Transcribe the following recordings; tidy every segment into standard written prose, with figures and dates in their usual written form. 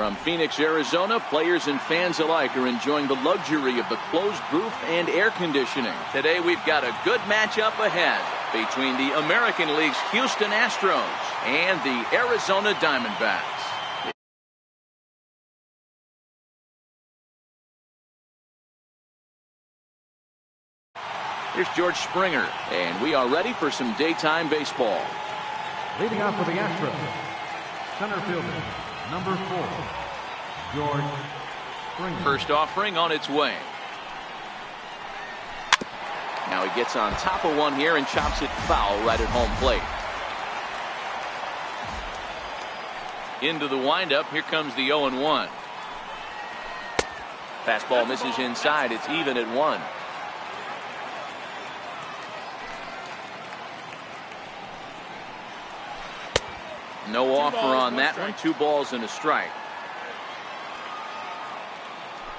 From Phoenix, Arizona, players and fans alike are enjoying the luxury of the closed roof and air conditioning. Today we've got a good matchup ahead between the American League's Houston Astros and the Arizona Diamondbacks. Here's George Springer, and we are ready for some daytime baseball. Leading off for the Astros, center fielder, number 4, George Springer. First offering on its way. Now he gets on top of one here and chops it foul right at home plate. Into the windup. Here comes the 0-1. Fastball misses inside. It's even at 1. No offer on that one. 2 balls and a strike.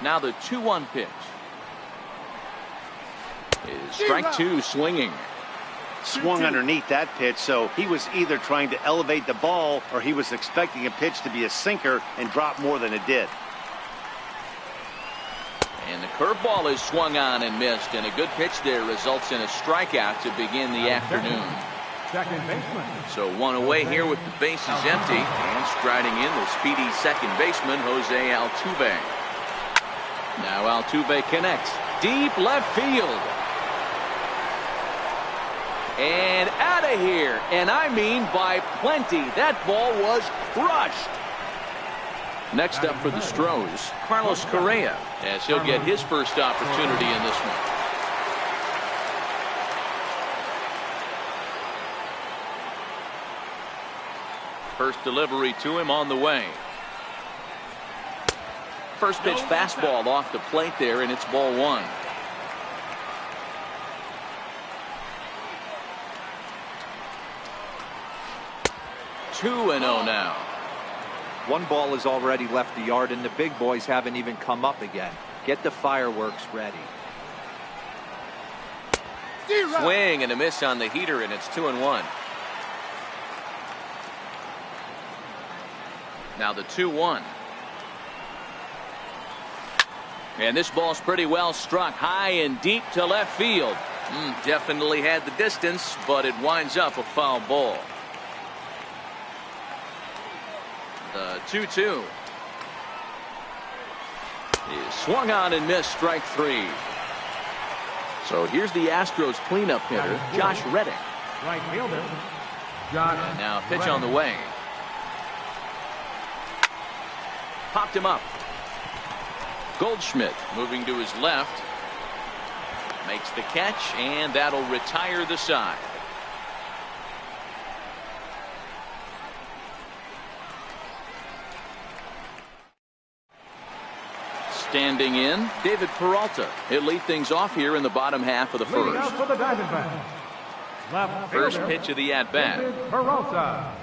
Now the 2-1 pitch. Is strike 2 swinging. Swung underneath that pitch, so he was either trying to elevate the ball or he was expecting a pitch to be a sinker and drop more than it did. And the curveball is swung on and missed, and a good pitch there results in a strikeout to begin the afternoon. Second baseman. So one away here with the bases empty, and striding in the speedy second baseman Jose Altuve. Now Altuve connects deep left field. And out of here, and I mean by plenty. That ball was crushed. Next up for the Stros, Carlos Correa, as he'll get his first opportunity in this one. First delivery to him on the way. First pitch fastball off the plate there, and it's ball 1. Two and 0 now. One ball has already left the yard, and the big boys haven't even come up again. Get the fireworks ready. Swing and a miss on the heater, and it's 2-1. Now the 2-1. And this ball's pretty well struck high and deep to left field. Definitely had the distance, but it winds up a foul ball. The 2-2 is swung on and missed, strike 3. So here's the Astros cleanup hitter, Josh Reddick. Right fielder, Josh. And now pitch on the way. Popped him up. Goldschmidt moving to his left. Makes the catch, and that'll retire the side. Standing in, David Peralta. He'll lead things off here in the bottom half of the first. For the Diamondbacks, left First fielder, pitch of the at-bat. David Peralta.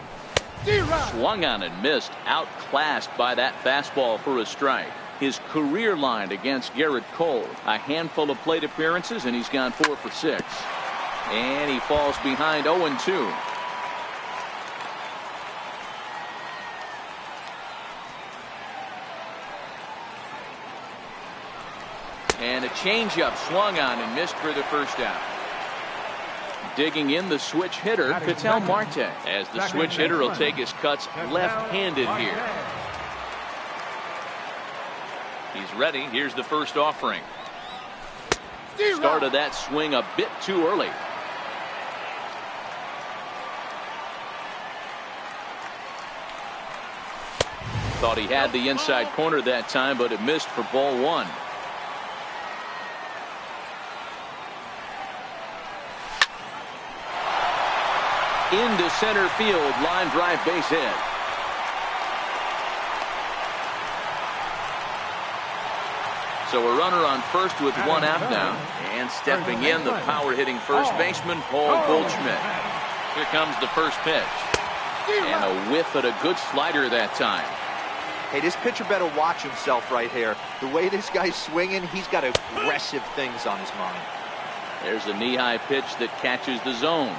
Swung on and missed, outclassed by that fastball for a strike. His career line against Garrett Cole, a handful of plate appearances, and he's gone 4 for 6. And he falls behind 0-2. And a changeup swung on and missed for the first out. Digging in the switch hitter, Ketel Marte, as the switch hitter will take his cuts left-handed here. He's ready. Here's the first offering. Started that swing a bit too early. Thought he had the inside corner that time, but it missed for ball 1. Into center field, line drive, base hit. So a runner on first with 1 out now. And stepping in, the power-hitting first baseman, Paul Goldschmidt. Here comes the first pitch. And a whiff at a good slider that time. Hey, this pitcher better watch himself right here. The way this guy's swinging, he's got aggressive things on his mind. There's a knee-high pitch that catches the zone.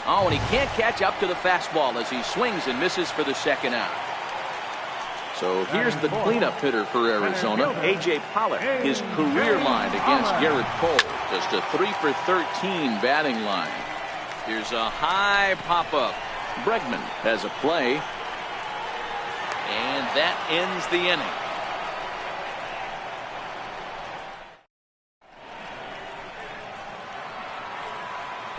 Oh, and he can't catch up to the fastball as he swings and misses for the second out. So here's the cleanup hitter for Arizona, A.J. Pollock. His career line against Garrett Cole, just a 3 for 13 batting line. Here's a high pop-up. Bregman has a play. And that ends the inning.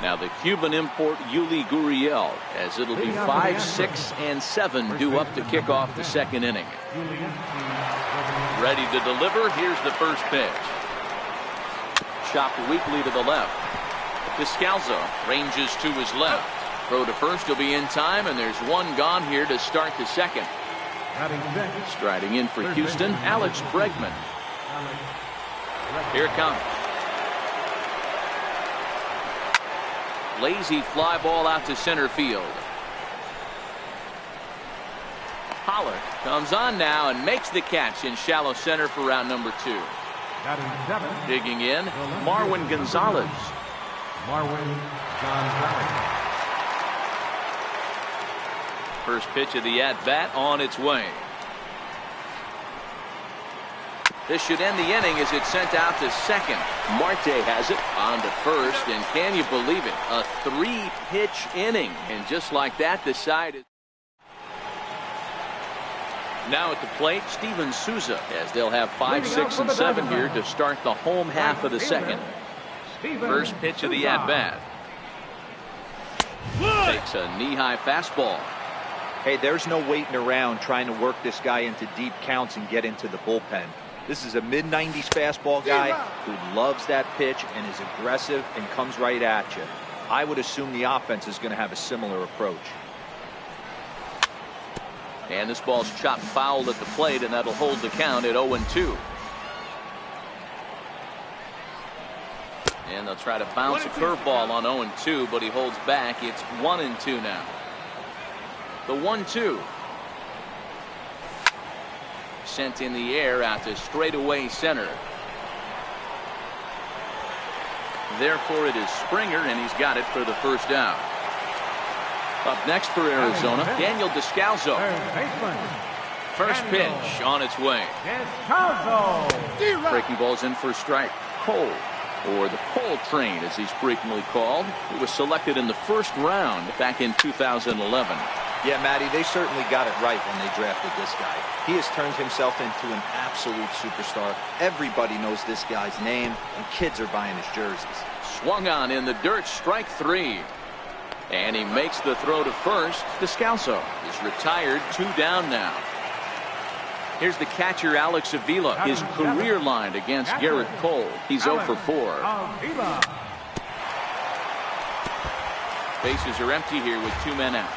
Now the Cuban import Yuli Gurriel, as it'll be 5, 6, and 7 due up to kick off the second inning. Ready to deliver. Here's the first pitch. Chopped weakly to the left. Descalzo ranges to his left. Throw to first will be in time, and there's one gone here to start the second. Striding in for Houston, Alex Bregman. Here it comes. Lazy fly ball out to center field. Pollock comes on now and makes the catch in shallow center for round number 2. Digging in, Marwin Gonzalez. First pitch of the at-bat on its way. This should end the inning as it's sent out to second. Marte has it on to first, and can you believe it? A 3-pitch inning, and just like that, the side is. Now at the plate, Steven Souza, as they'll have 5, 6, and 7 here to start the home half of the second. First pitch of the at-bat. Takes a knee-high fastball. Hey, there's no waiting around trying to work this guy into deep counts and get into the bullpen. This is a mid-90s fastball guy who loves that pitch and is aggressive and comes right at you. I would assume the offense is going to have a similar approach. And this ball's chopped foul at the plate, and that'll hold the count at 0-2. And they'll try to bounce a curveball on 0-2, but he holds back. It's 1-2 now. The 1-2. Sent in the air out to straightaway center. Therefore it is Springer, and he's got it for the first out. Up next for Arizona, Daniel Descalzo. First pitch on its way. Breaking balls in for a strike. Cole, or the Cole train as he's frequently called. He was selected in the first round back in 2011. Yeah, Matty, they certainly got it right when they drafted this guy. He has turned himself into an absolute superstar. Everybody knows this guy's name, and kids are buying his jerseys. Swung on in the dirt, strike 3. And he makes the throw to first. Descalzo is retired, 2 down now. Here's the catcher, Alex Avila. His career line against Garrett Cole. He's 0 for 4. Bases are empty here with 2 men out.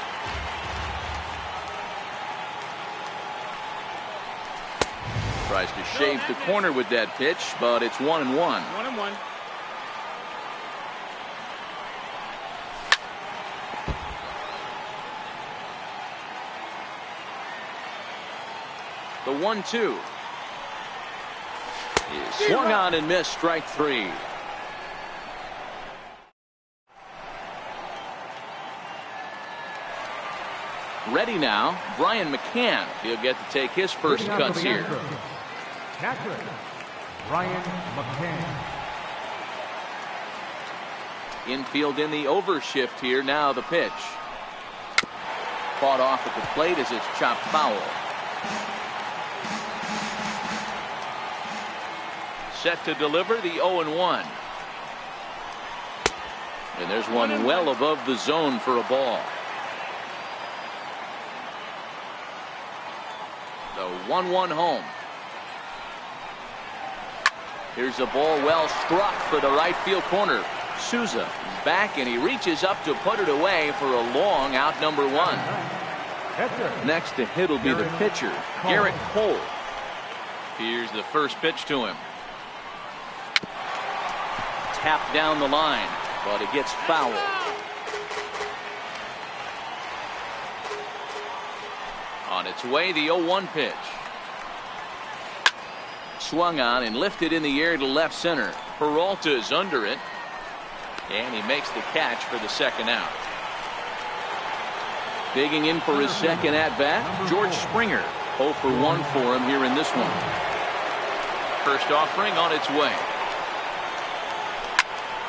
Tries to shave the corner with that pitch, but it's 1-1. 1-1. The 1-2 is swung on and missed, strike 3. Ready now, Brian McCann. He'll get to take his first cuts here. Catcher, Brian McCann. Infield in the overshift here. Now the pitch. Fought off at the plate as it's chopped foul. Set to deliver the 0-1. And there's one well above the zone for a ball. The 1-1 home. Here's a ball well struck for the right field corner. Souza is back, and he reaches up to put it away for a long out, number 1. Next to hit will be the pitcher, Garrett Cole. Here's the first pitch to him. Tapped down the line, but it gets fouled. On its way, the 0-1 pitch. Swung on and lifted in the air to left center. Peralta's under it, and he makes the catch for the second out. Digging in for his second at bat, George Springer. 0 for 1 for him here in this one. First offering on its way.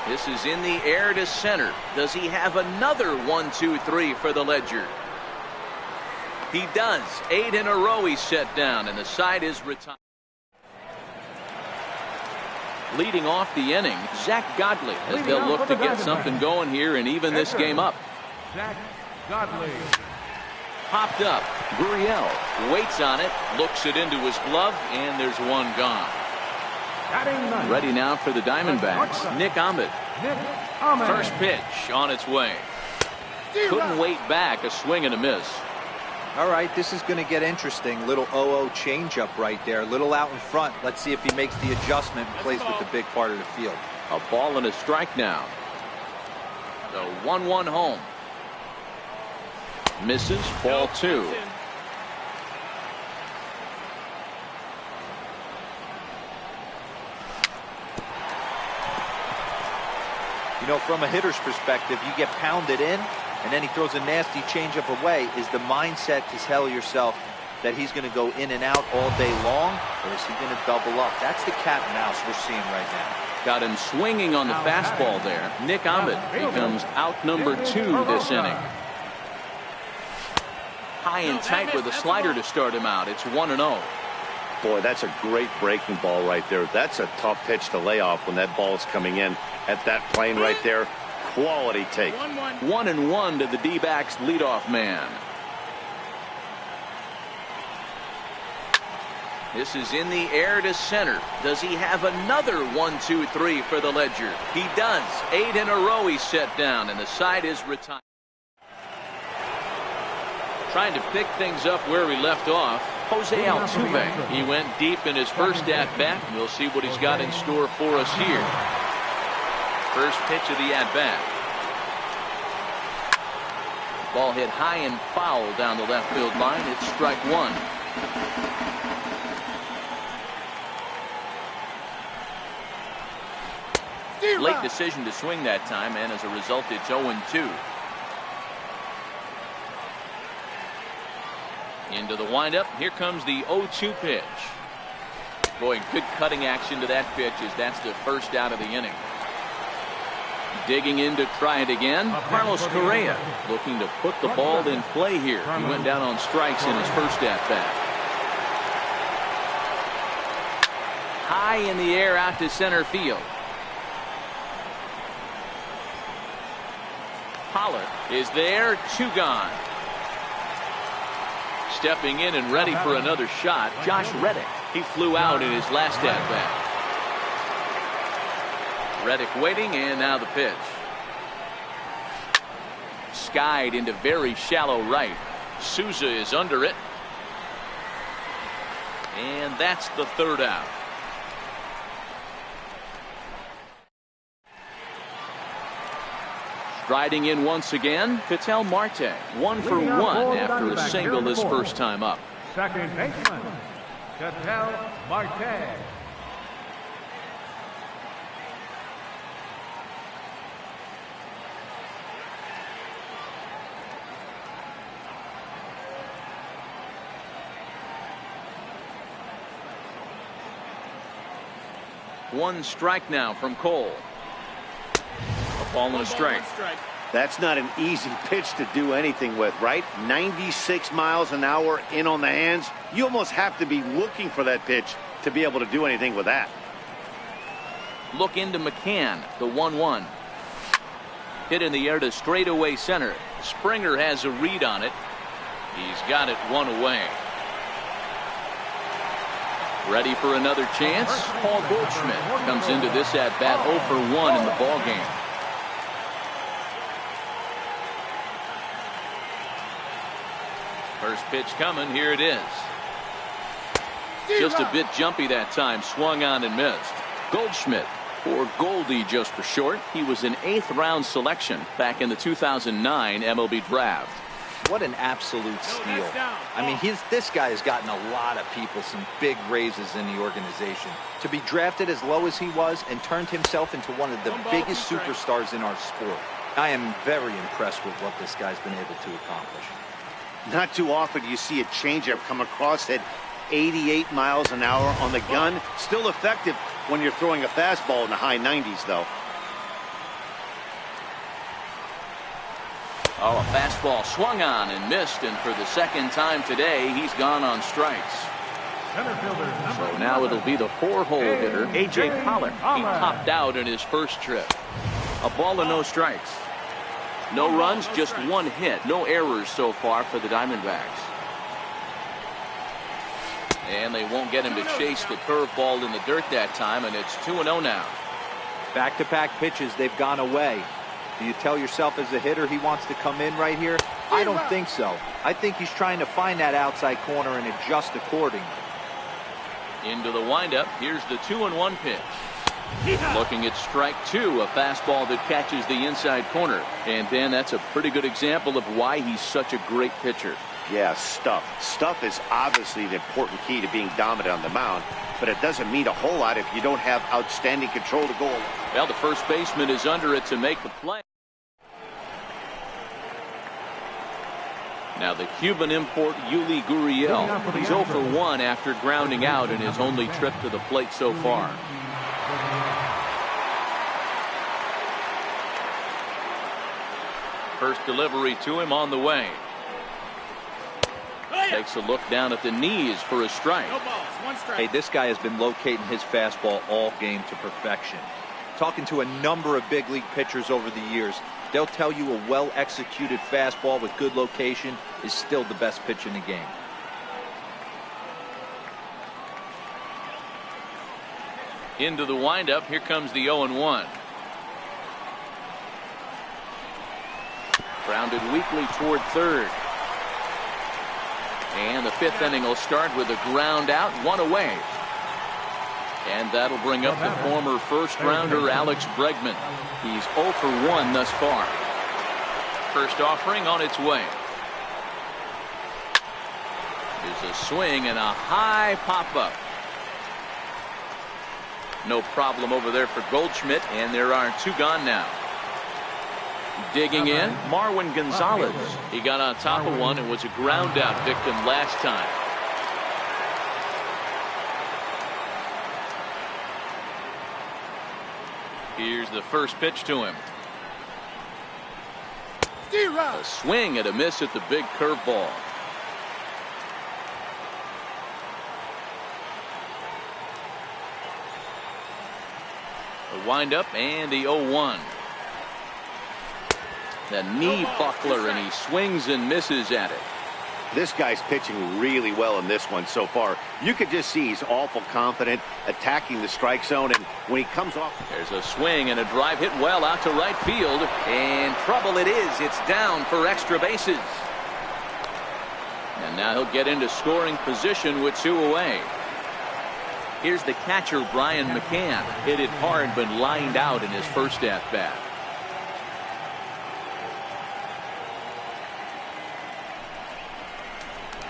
This is in the air to center. Does he have another 1, 2, 3 for the Ledger? He does. 8 in a row he's set down, and the side is retired. Leading off the inning, Zach Godley, as they'll look to get something going here and even this game up. Zach Godley. Popped up. Gurriel waits on it, looks it into his glove, and there's one gone. Ready now for the Diamondbacks, Nick Ahmed. First pitch on its way. Couldn't wait back, a swing and a miss. All right, this is going to get interesting. Little 0-0 changeup right there. Little out in front. Let's see if he makes the adjustment and plays with the big part of the field. A ball and a strike now. The 1-1 home. Misses, ball 2. You know, from a hitter's perspective, you get pounded in, and then he throws a nasty changeup away. Is the mindset to tell yourself that he's going to go in and out all day long, or is he going to double up? That's the cat and mouse we're seeing right now. Got him swinging on the fastball there. Nick Ahmed becomes out number 2 this inning. High and tight with a slider to start him out. It's 1-0. Boy, that's a great breaking ball right there. That's a tough pitch to lay off when that ball's coming in at that plane right there. Quality take. 1-1 to the D-backs leadoff man. This is in the air to center. Does he have another 1, 2, 3 for the Ledger? He does. 8 in a row he's set down, and the side is retired. Trying to pick things up where we left off, Jose Altuve. He went deep in his first at-bat. We'll see what he's got in store for us here. First pitch of the at-bat. Ball hit high and foul down the left field line. It's strike 1. Late decision to swing that time, and as a result, it's 0-2. Into the windup. Here comes the 0-2 pitch. Boy, good cutting action to that pitch, as that's the first out of the inning. Digging in to try it again, Carlos Correa looking to put the ball in play here. He went down on strikes in his first at-bat. High in the air out to center field. Pollard is there, 2 gone. Stepping in and ready for another shot, Josh Reddick. He flew out in his last at-bat. Reddick waiting, and now the pitch. Skied into very shallow right. Souza is under it. And that's the 3rd out. Striding in once again, Ketel Marte. 1 for 1 after a single his first time up. Second baseman, Ketel Marte. One strike now from Cole. A ball and a strike. That's not an easy pitch to do anything with, right? 96 miles an hour in on the hands. You almost have to be looking for that pitch to be able to do anything with that. Look into McCann, the 1-1. Hit in the air to straightaway center. Springer has a read on it. He's got it 1 away. Ready for another chance. Paul Goldschmidt comes into this at-bat 0 for 1 in the ballgame. First pitch coming. Here it is. Just a bit jumpy that time. Swung on and missed. Goldschmidt, or Goldie just for short. He was an 8th round selection back in the 2009 MLB draft. What an absolute steal. I mean, this guy has gotten a lot of people some big raises in the organization. To be drafted as low as he was and turned himself into one of the biggest superstars in our sport. I am very impressed with what this guy's been able to accomplish. Not too often do you see a changeup come across at 88 miles an hour on the gun. Still effective when you're throwing a fastball in the high 90s, though. Oh, a fastball swung on and missed, and for the second time today, he's gone on strikes. So now it'll be the 4-hole hitter, A.J. Pollock. He popped out in his first trip. A ball and no strikes. No runs, just one hit. No errors so far for the Diamondbacks. And they won't get him to chase the curveball in the dirt that time, and it's 2-0 now. Back-to-back pitches, they've gone away. Do you tell yourself as a hitter he wants to come in right here? I don't think so. I think he's trying to find that outside corner and adjust accordingly. Into the windup. Here's the 2-1 pitch. Looking at strike 2, a fastball that catches the inside corner. And Dan, that's a pretty good example of why he's such a great pitcher. Yeah, stuff. Stuff is obviously the important key to being dominant on the mound, but it doesn't mean a whole lot if you don't have outstanding control to go along. Well, the first baseman is under it to make the play. Now the Cuban import, Yuli Gurriel. He's 0 for 1 after grounding out in his only trip to the plate so far. First delivery to him on the way. Takes a look down at the knees for a strike. Hey, this guy has been locating his fastball all game to perfection. Talking to a number of big league pitchers over the years, they'll tell you a well-executed fastball with good location is still the best pitch in the game. Into the windup. Here comes the 0-1. Grounded weakly toward third. And the 5th inning will start with a ground out, 1 away. And that'll bring up the former first-rounder Alex Bregman. He's 0 for 1 thus far. First offering on its way. There's a swing and a high pop-up. No problem over there for Goldschmidt, and there are 2 gone now. Digging in, Marwin Gonzalez. He got on top of one and was a ground out victim last time. Here's the first pitch to him. A swing and a miss at the big curveball. The windup and the 0-1. The knee buckler, and he swings and misses at it. This guy's pitching really well in this one so far. You could just see he's awful confident attacking the strike zone, and when he comes off. There's a swing and a drive hit well out to right field, and trouble it is. It's down for extra bases. And now he'll get into scoring position with 2 away. Here's the catcher, Brian McCann. Hit it hard but lined out in his first at-bat.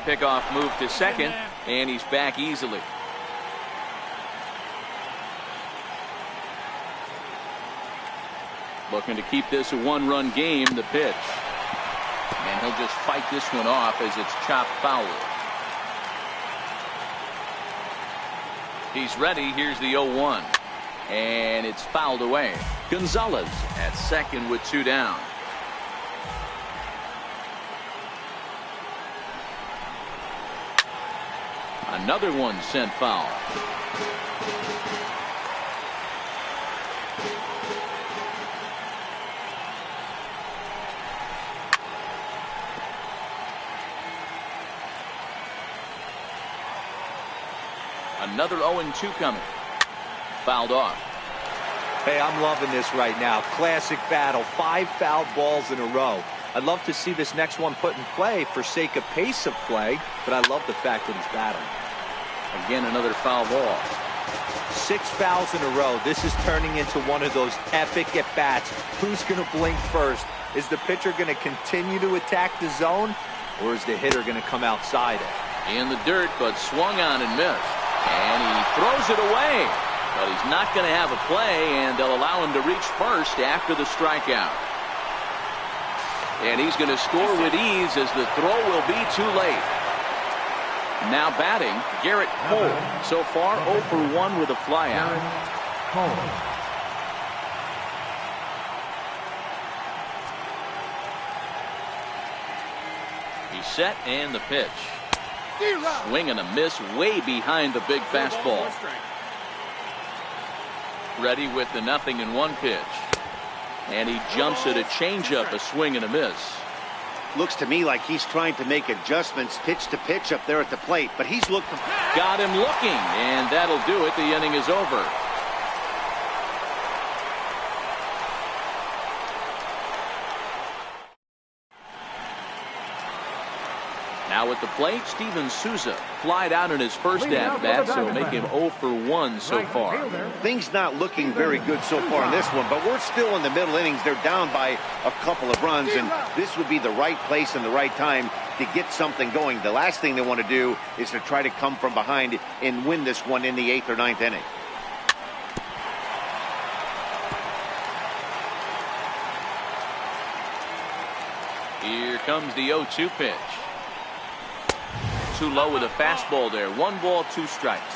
Pickoff move to second, and he's back easily. Looking to keep this a 1-run game, the pitch. And he'll just fight this one off as it's chopped foul. He's ready. Here's the 0-1. And it's fouled away. Gonzalez at second with 2 down. Another one sent foul. Another 0-2 coming. Fouled off. Hey, I'm loving this right now. Classic battle. 5 fouled balls in a row. I'd love to see this next one put in play for sake of pace of play, but I love the fact that he's battling. Again, another foul ball. 6 fouls in a row. This is turning into one of those epic at-bats. Who's going to blink first? Is the pitcher going to continue to attack the zone, or is the hitter going to come outside it? In the dirt, but swung on and missed. And he throws it away. But he's not going to have a play, and they'll allow him to reach first after the strikeout. And he's going to score with ease as the throw will be too late. Now batting, Garrett Cole. So far 0 for 1 with a flyout. Cole. He's set and the pitch. Swing and a miss way behind the big fastball. Ready with the 0-1 pitch. And he jumps at a changeup, a swing and a miss. Looks to me like he's trying to make adjustments pitch to pitch up there at the plate, but he's looking. Got him looking, and that'll do it. The inning is over. Now at the plate, Steven Souza flied out in his first at-bat, so make him 0 for 1 so far. Things not looking very good so far in this one, but we're still in the middle innings. They're down by a couple of runs, and this would be the right place and the right time to get something going. The last thing they want to do is to try to come from behind and win this one in the 8th or 9th inning. Here comes the 0-2 pitch. Too low with a fastball there. 1 ball, 2 strikes.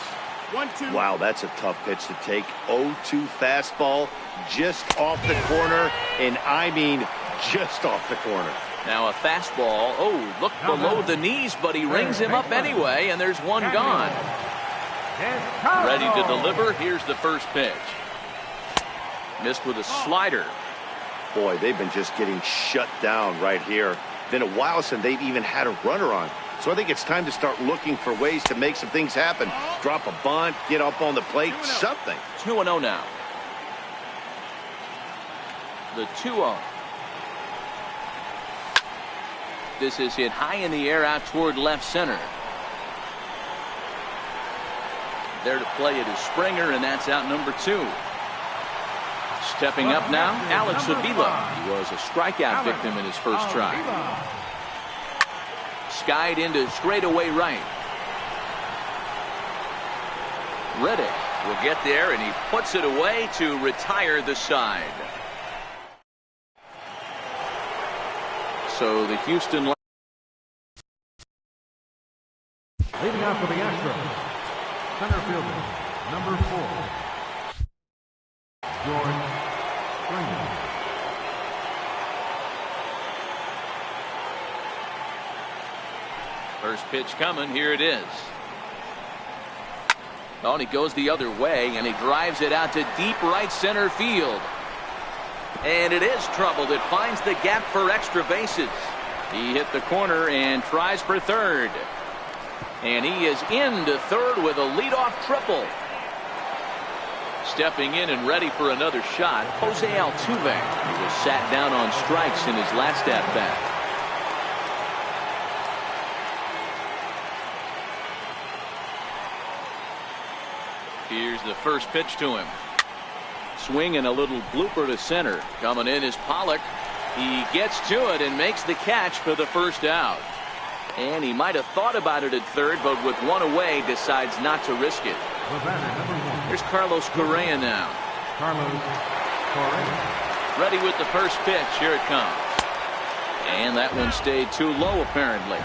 1-2. Wow, that's a tough pitch to take. 0-2 fastball just off the corner, and I mean just off the corner. Now a fastball. Oh, look below the knees, but he rings him up anyway, and there's one gone. Ready to deliver. Here's the first pitch. Missed with a slider. Boy, they've been just getting shut down right here. Been a while since they've even had a runner on. So I think it's time to start looking for ways to make some things happen. Drop a bunt, get up on the plate, something. 2-0 now. The 2-0. This is hit high in the air out toward left center. There to play it is Springer, and that's out number 2. Stepping up now, Alex Avila. He was a strikeout victim in his first try. Skied into straightaway right. Reddick will get there, and he puts it away to retire the side. So the Houston. Leading off for the Astros, center fielder, number 4, George Springer. First pitch coming. Here it is. Oh, and he goes the other way, and he drives it out to deep right center field. And it is troubled. It finds the gap for extra bases. He hit the corner and tries for third. And he is into third with a leadoff triple. Stepping in and ready for another shot, Jose Altuve. He was sat down on strikes in his last at-bat. Here's the first pitch to him. Swing and a little blooper to center. Coming in is Pollock. He gets to it and makes the catch for the first out. And he might have thought about it at third, but with one away, decides not to risk it. Here's Carlos Correa now. Carlos Correa. Ready with the first pitch. Here it comes. And that one stayed too low, apparently.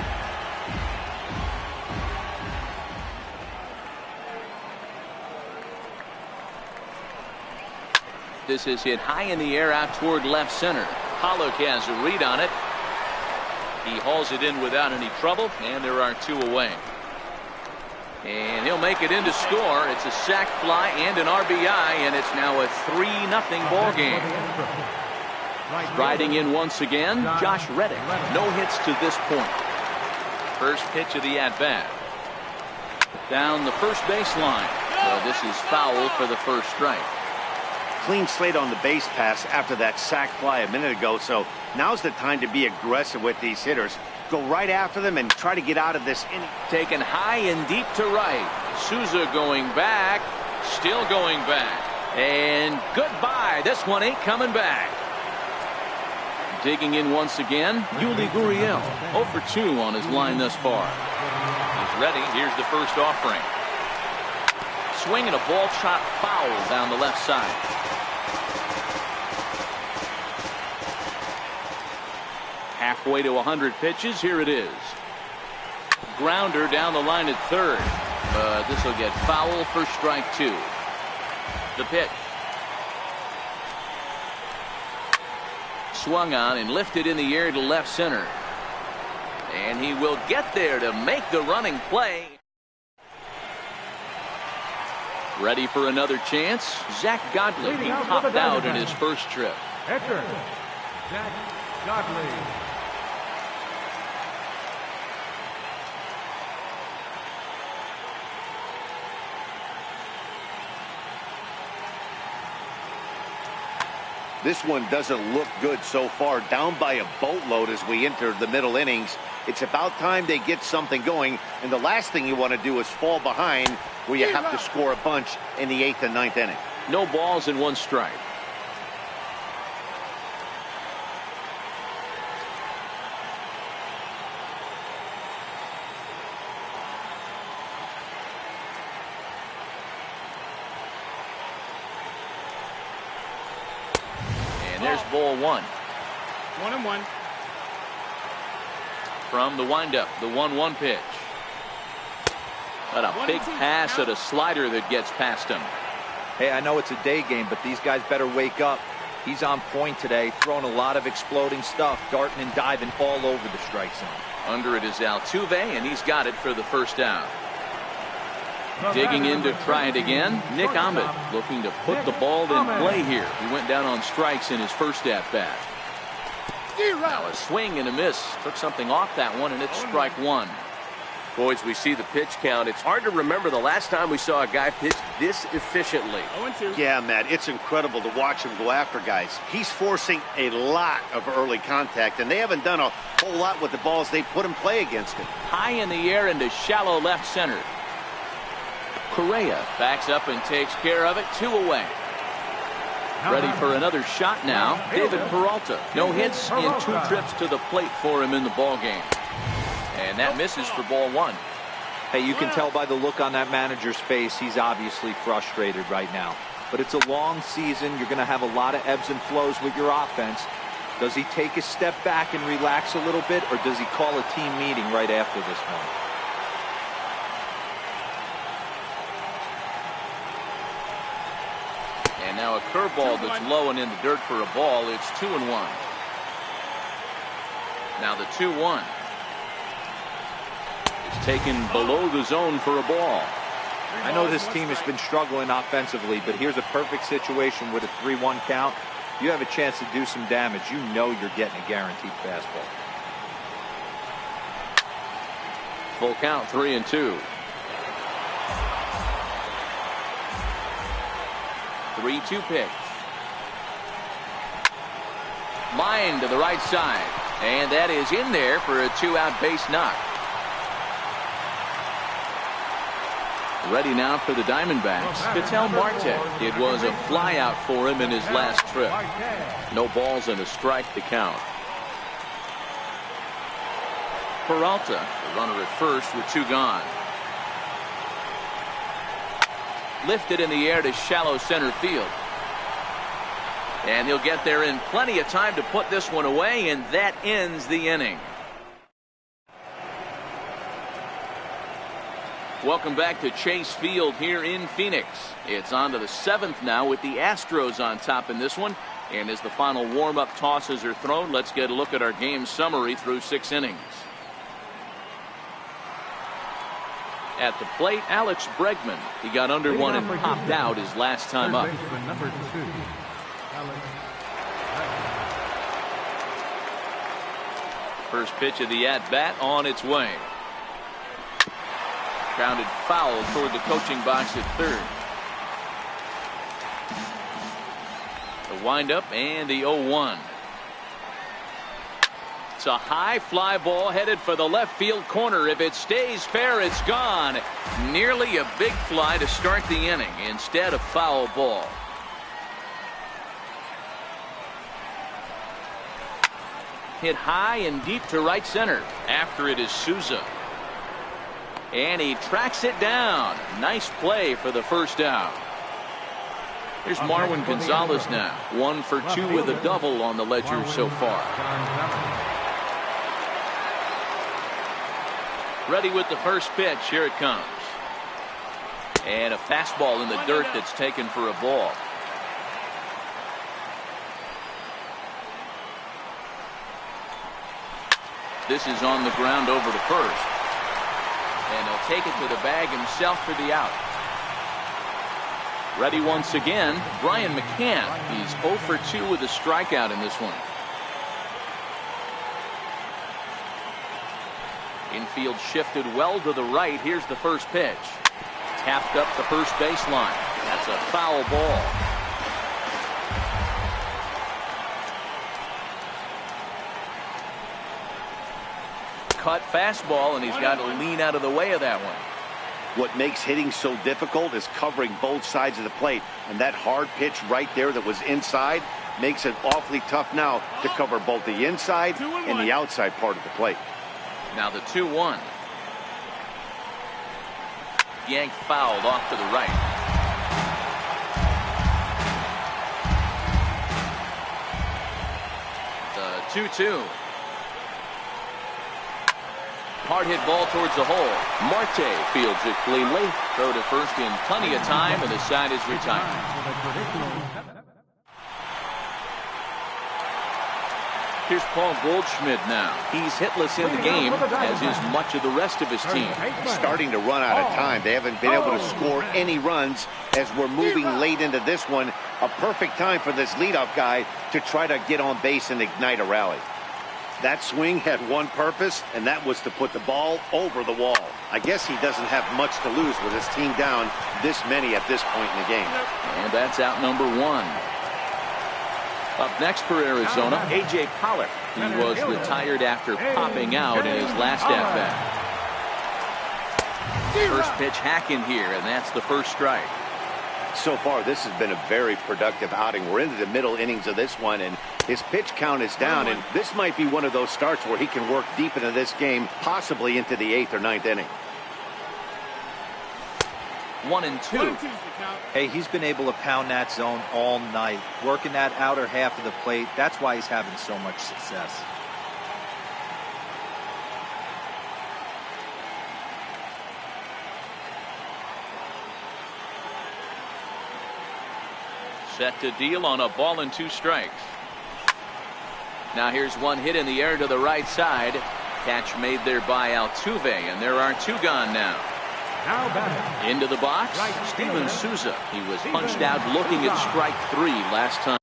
This is hit high in the air out toward left center. Pollock has a read on it. He hauls it in without any trouble, and there are 2 away. And he'll make it in to score. It's a sac fly and an RBI, and it's now a 3-0 ball game. Riding in once again, Josh Reddick. No hits to this point. First pitch of the at-bat. Down the first baseline. So this is foul for the first strike. Clean slate on the base pass after that sac fly a minute ago, so now's the time to be aggressive with these hitters. Go right after them and try to get out of this inning. Taken high and deep to right. Souza going back, still going back, and goodbye. This one ain't coming back. Digging in once again, Yuli Gurriel. 0 for 2 on his line thus far. He's ready. Here's the first offering. Swing and a ball shot foul down the left side. Halfway to 100 pitches. Here it is. Grounder down the line at third. But this will get foul for strike 2. The pitch. Swung on and lifted in the air to left center. And he will get there to make the running play. Ready for another chance. Zach Godley. He popped out in his first trip. Enter Zach Godley. This one doesn't look good so far. Down by a boatload as we enter the middle innings. It's about time they get something going. And the last thing you want to do is fall behind where you have to score a bunch in the 8th and 9th inning. No balls and 1 strike. And there's ball 1. 1-1. From the windup, the 1-1 pitch. But a big pass at a slider that gets past him. Hey, I know it's a day game, but these guys better wake up. He's on point today, throwing a lot of exploding stuff, darting and diving all over the strike zone. Under it is Altuve, and he's got it for the first down. Digging in to try it again, Nick Ahmed looking to put the ball in play here. He went down on strikes in his first at-bat. Now a swing and a miss. Took something off that one, and it's strike 1. Boys, we see the pitch count. It's hard to remember the last time we saw a guy pitch this efficiently. 0-2. Yeah, Matt, it's incredible to watch him go after guys. He's forcing a lot of early contact, and they haven't done a whole lot with the balls they put in play against him. High in the air into shallow left center. Correa backs up and takes care of it. 2 away. Ready for another shot now. David Peralta. No hits in 2 trips to the plate for him in the ball game. And that misses for ball 1. Hey, you can tell by the look on that manager's face, he's obviously frustrated right now. But it's a long season. You're going to have a lot of ebbs and flows with your offense. Does he take a step back and relax a little bit, or does he call a team meeting right after this one? And now a curveball that's low and in the dirt for a ball. It's 2-1. Now the 2-1. It's taken below the zone for a ball. I know this team has been struggling offensively, but here's a perfect situation with a 3-1 count. You have a chance to do some damage. You know you're getting a guaranteed fastball. Full count, 3-2. 3-2 pitch. Line to the right side. And that is in there for a 2-out base knock. Ready now for the Diamondbacks. Ketel Marte. It was a flyout for him in his last trip. No balls and a strike to count. Peralta, the runner at first with 2 gone. Lifted in the air to shallow center field. And he'll get there in plenty of time to put this one away, and that ends the inning. Welcome back to Chase Field here in Phoenix. It's on to the 7th now with the Astros on top in this one. And as the final warm-up tosses are thrown, let's get a look at our game summary through 6 innings. At the plate, Alex Bregman. He got under one and popped out his last time up. Number 2, Alex Bregman. First pitch of the at-bat on its way. Grounded foul toward the coaching box at third. The windup and the 0-1. It's a high fly ball headed for the left field corner. If it stays fair, it's gone. Nearly a big fly to start the inning instead of foul ball. Hit high and deep to right center. After it is Souza. And he tracks it down. Nice play for the first out. Here's Marwin Gonzalez now. 1 for 2 with a double on the ledger so far. Ready with the first pitch. Here it comes. And a fastball in the dirt that's taken for a ball. This is on the ground over to first. And he'll take it to the bag himself for the out. Ready once again, Brian McCann. He's 0 for 2 with a strikeout in this one. Infield shifted well to the right. Here's the first pitch. Tapped up the first baseline. That's a foul ball. Cut fastball, and he's got to lean out of the way of that one. What makes hitting so difficult is covering both sides of the plate, and that hard pitch right there that was inside makes it awfully tough now to cover both the inside and the outside part of the plate. Now the 2-1. Yanked fouled off to the right. The 2-2. Hard hit ball towards the hole. Marte fields it cleanly. Throw to first in plenty of time, and the side is retired. Here's Paul Goldschmidt now. He's hitless in the game, as is much of the rest of his team. Starting to run out of time. They haven't been able to score any runs as we're moving late into this one. A perfect time for this leadoff guy to try to get on base and ignite a rally. That swing had one purpose, and that was to put the ball over the wall. I guess he doesn't have much to lose with his team down this many at this point in the game. And that's out number 1. Up next for Arizona, A.J. Pollock. He was retired after popping out in his last at-bat. First pitch hack in here, and that's the first strike. So far, this has been a very productive outing. We're into the middle innings of this one, and his pitch count is down, and this might be one of those starts where he can work deep into this game, possibly into the 8th or 9th inning. 1-2. Hey, he's been able to pound that zone all night, working that outer half of the plate. That's why he's having so much success. Set to deal on a ball and 2 strikes. Now here's one hit in the air to the right side. Catch made there by Altuve, and there are 2 gone now. Into the box, Steven Souza. He was punched out looking at strike 3 last time.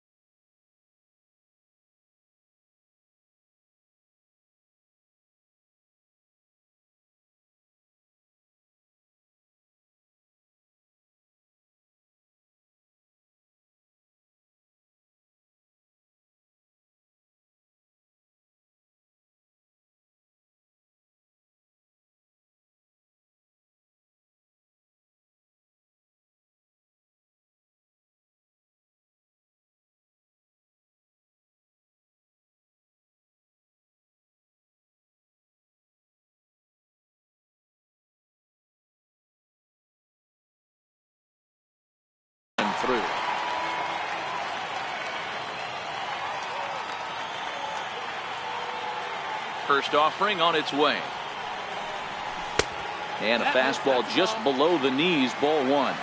Through. First offering on its way. And a fastball just below the knees, ball 1.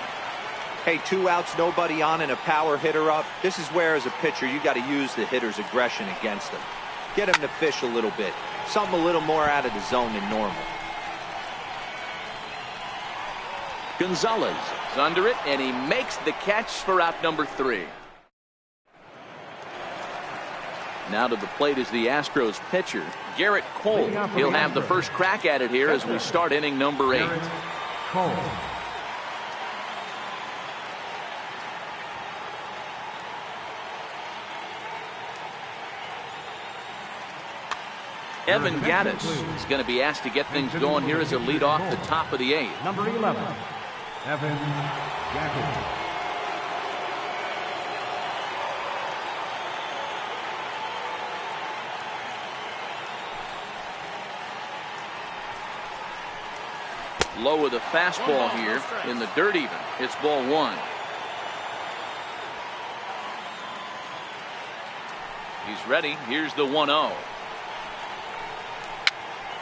Hey, 2 outs, nobody on, and a power hitter up. This is where, as a pitcher, you got to use the hitter's aggression against him. Get him to fish a little bit. Something a little more out of the zone than normal. Gonzalez is under it, and he makes the catch for out number 3. Now to the plate is the Astros pitcher, Garrett Cole. He'll have the first crack at it here as we start inning number 8. Cole. Evan Gattis is going to be asked to get things going here as a lead off the top of the 8th. Number 11, Evan Gattis. Low with a fastball here in the dirt even. It's ball 1. He's ready. Here's the 1-0.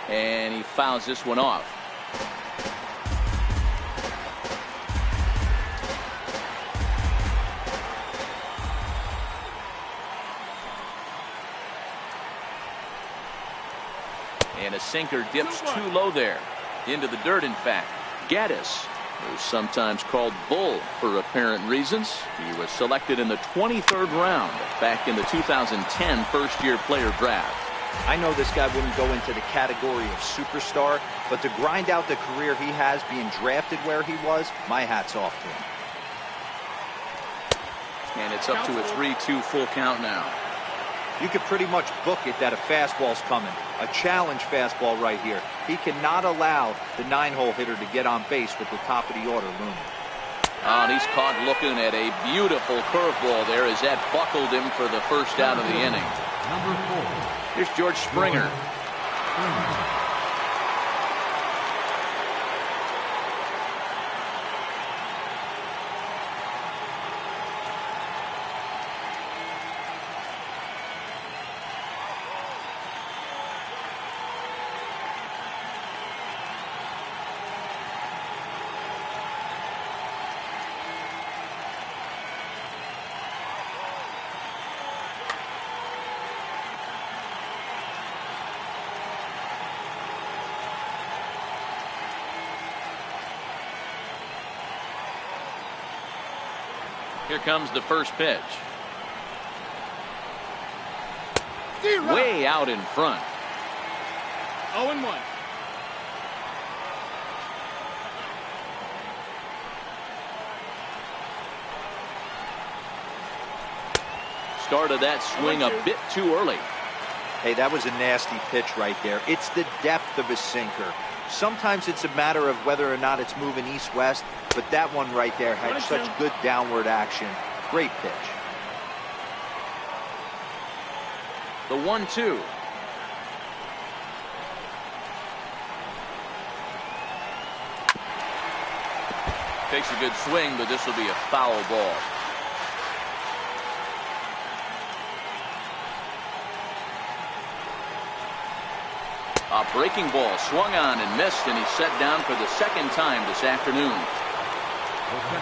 And he fouls this one off. sinker dips too low there. Into the dirt, in fact. Gaddis, who's sometimes called Bull for apparent reasons. He was selected in the 23rd round back in the 2010 first-year player draft. I know this guy wouldn't go into the category of superstar, but to grind out the career he has being drafted where he was, my hat's off to him. And it's up to a 3-2 full count now. You could pretty much book it that a fastball's coming. A challenge fastball right here. He cannot allow the 9-hole hitter to get on base with the top of the order looming. And he's caught looking at a beautiful curveball there as that buckled him for the first out of the inning. Number 4. Here's George Springer. Here comes the first pitch. Way out in front. 0-1. Started that swing a bit too early. Hey, that was a nasty pitch right there. It's the depth of his sinker. Sometimes it's a matter of whether or not it's moving east-west, but that one right there had such good downward action. Great pitch. The 1-2. Takes a good swing, but this will be a foul ball. A breaking ball swung on and missed, and he's set down for the second time this afternoon.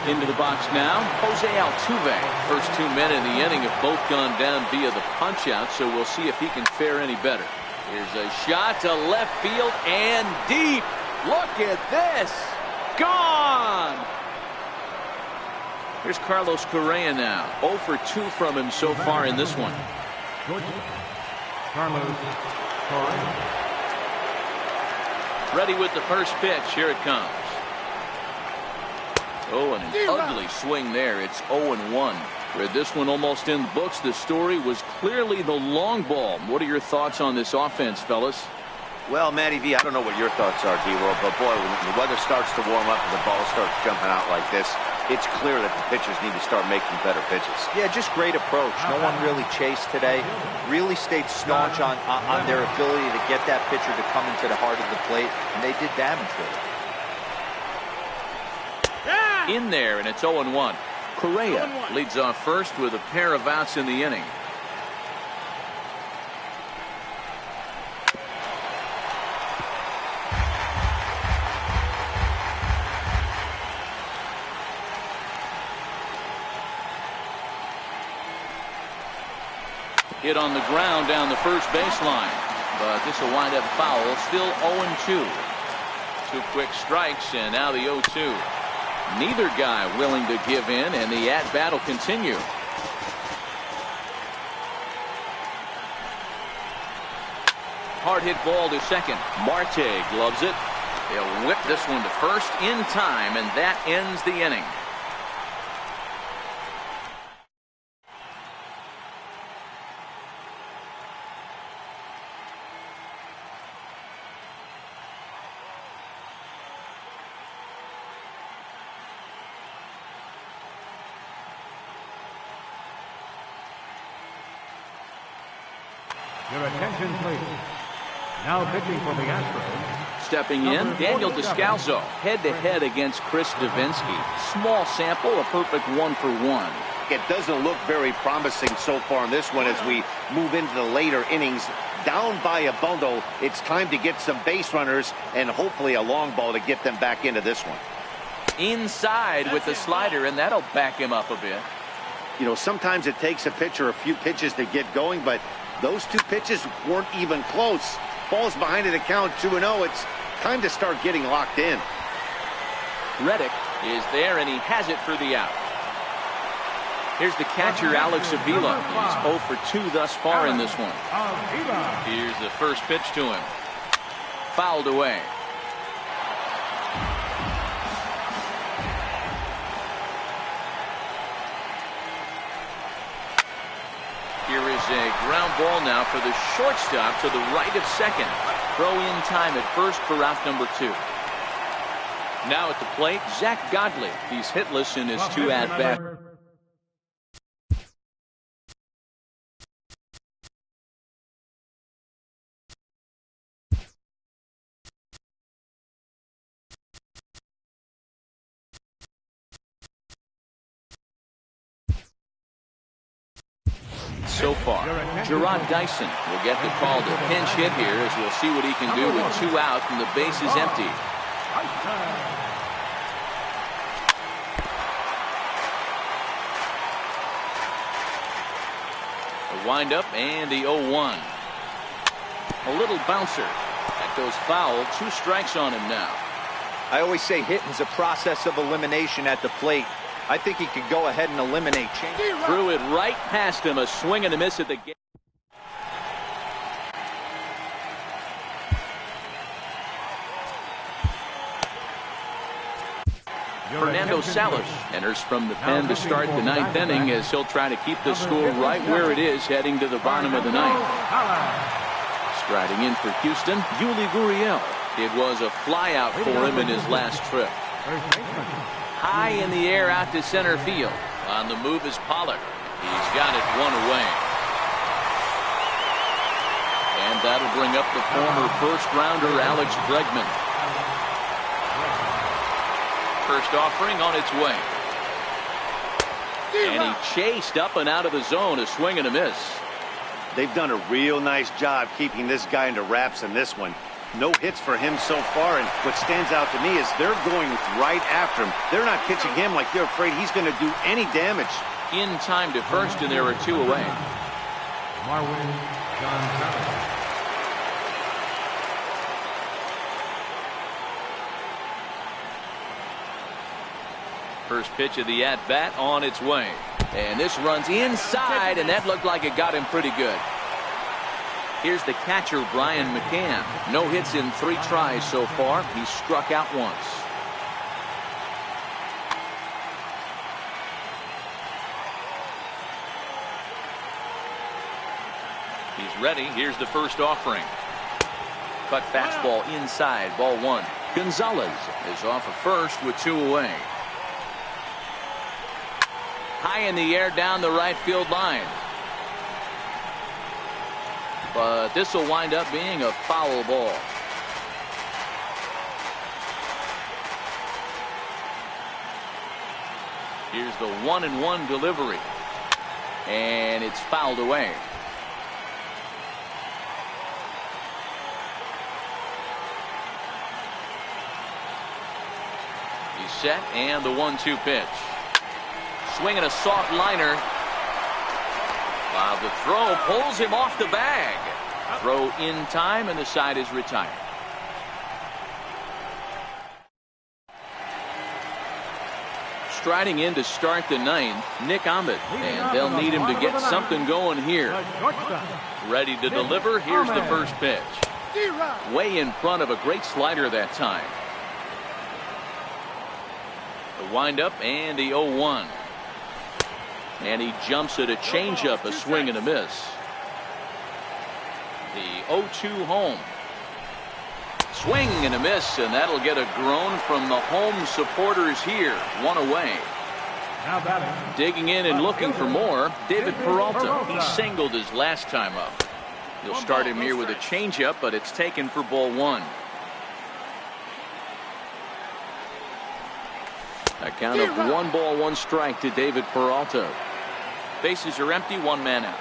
Into the box now, Jose Altuve. First 2 men in the inning have both gone down via the punch-out, so we'll see if he can fare any better. Here's a shot to left field and deep. Look at this. Gone. Here's Carlos Correa now. 0 for 2 from him so far in this one. Carlos Correa. Ready with the first pitch. Here it comes. Oh, and an ugly swing there. It's 0-1. With this one almost in the books, the story was clearly the long ball. What are your thoughts on this offense, fellas? Well, Matty V, I don't know what your thoughts are, D-World, but boy, when the weather starts to warm up and the ball starts jumping out like this, it's clear that the pitchers need to start making better pitches. Yeah, just great approach. No one really chased today. Really stayed staunch on their ability to get that pitcher to come into the heart of the plate, and they did damage with it. In there, and it's 0-1. Correa leads off first with a pair of outs in the inning. Hit on the ground down the first baseline, but this will wind up foul. Still 0-2. 2 quick strikes, and now the 0-2. Neither guy willing to give in, and the at-bat will continue. Hard hit ball to second. Marte gloves it. They'll whip this one to first in time, and that ends the inning. Your attention, please. Now pitching for the Astros. Stepping in, Daniel Descalso, head-to-head against Chris Davinsky. Small sample, a perfect 1-for-1. It doesn't look very promising so far in this one as we move into the later innings. Down by a bundle, it's time to get some base runners and hopefully a long ball to get them back into this one. Inside with the slider, and that'll back him up a bit. You know, sometimes it takes a pitcher a few pitches to get going, but those 2 pitches weren't even close. falls behind at the count 2-0, it's time to start getting locked in. Reddick is there, and he has it for the out. Here's the catcher, Alex Avila. He's 0 for 2 thus far in this one. Here's the first pitch to him. Fouled away. Here is a ground ball now for the shortstop to the right of second. Throw in time at first for out number 2. Now at the plate, Zach Godley. He's hitless in his 2 at-bats. So far, Gerard Dyson will get the call to pinch hit here, as we'll see what he can do with 2 out and the base is empty. The windup and the 0-1. A little bouncer. That goes foul. 2 strikes on him now. I always say hitting is a process of elimination at the plate. I think he could go ahead and eliminate. Threw it right past him. A swing and a miss at the game. Fernando Salas enters from the pen to start the 9th inning, as he'll try to keep the score right where it is heading to the bottom of the 9th. Striding in for Houston, Yuli Gurriel. It was a flyout for him in his last trip. High in the air out to center field. On the move is Pollard. He's got it 1 away. And that'll bring up the former first-rounder Alex Bregman. First offering on its way. And he chased up and out of the zone. A swing and a miss. They've done a real nice job keeping this guy into wraps in this one. No hits for him so far, and what stands out to me is they're going right after him. They're not pitching him like they're afraid he's going to do any damage. In time to first, and there are 2 away. Marwin Gonzalez. First pitch of the at-bat on its way. And this runs inside, and that looked like it got him pretty good. Here's the catcher, Brian McCann. No hits in 3 tries so far. He's struck out once. He's ready. Here's the first offering. Cut fastball inside, ball 1. Gonzalez is off of first with 2 away. High in the air down the right field line. But this will wind up being a foul ball. Here's the 1-1 delivery. And it's fouled away. He's set, and the 1-2 pitch. Swinging a soft liner. The throw pulls him off the bag. Throw in time, and the side is retired. Striding in to start the 9th, Nick Ahmed, and they'll need him to get something going here. Ready to deliver. Here's the first pitch. Way in front of a great slider that time. The windup and the 0-1. And he jumps at a changeup, a swing and a miss. The 0-2 home. Swing and a miss, and that'll get a groan from the home supporters here. 1 away. Digging in and looking for more, David Peralta. He singled his last time up. He'll start him here with a changeup, but it's taken for ball 1. A count of 1 ball, 1 strike to David Peralta. Bases are empty, 1 man out.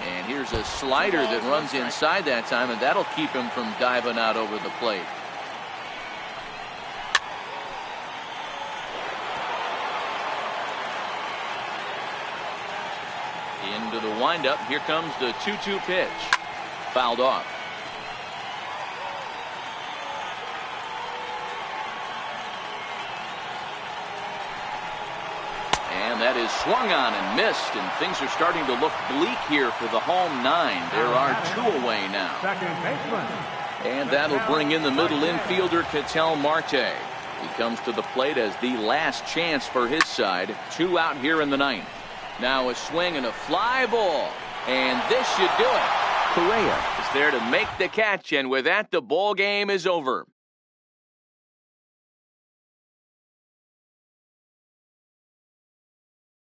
And here's a slider that runs inside that time, and that'll keep him from diving out over the plate. Into the windup. Here comes the 2-2 pitch. Fouled off. And that is swung on and missed, and things are starting to look bleak here for the home 9. There are 2 away now. Second baseman. And that'll bring in the middle infielder, Ketel Marte. He comes to the plate as the last chance for his side. 2 out here in the 9th. Now a swing and a fly ball. And this should do it. Correa is there to make the catch, and with that, the ball game is over.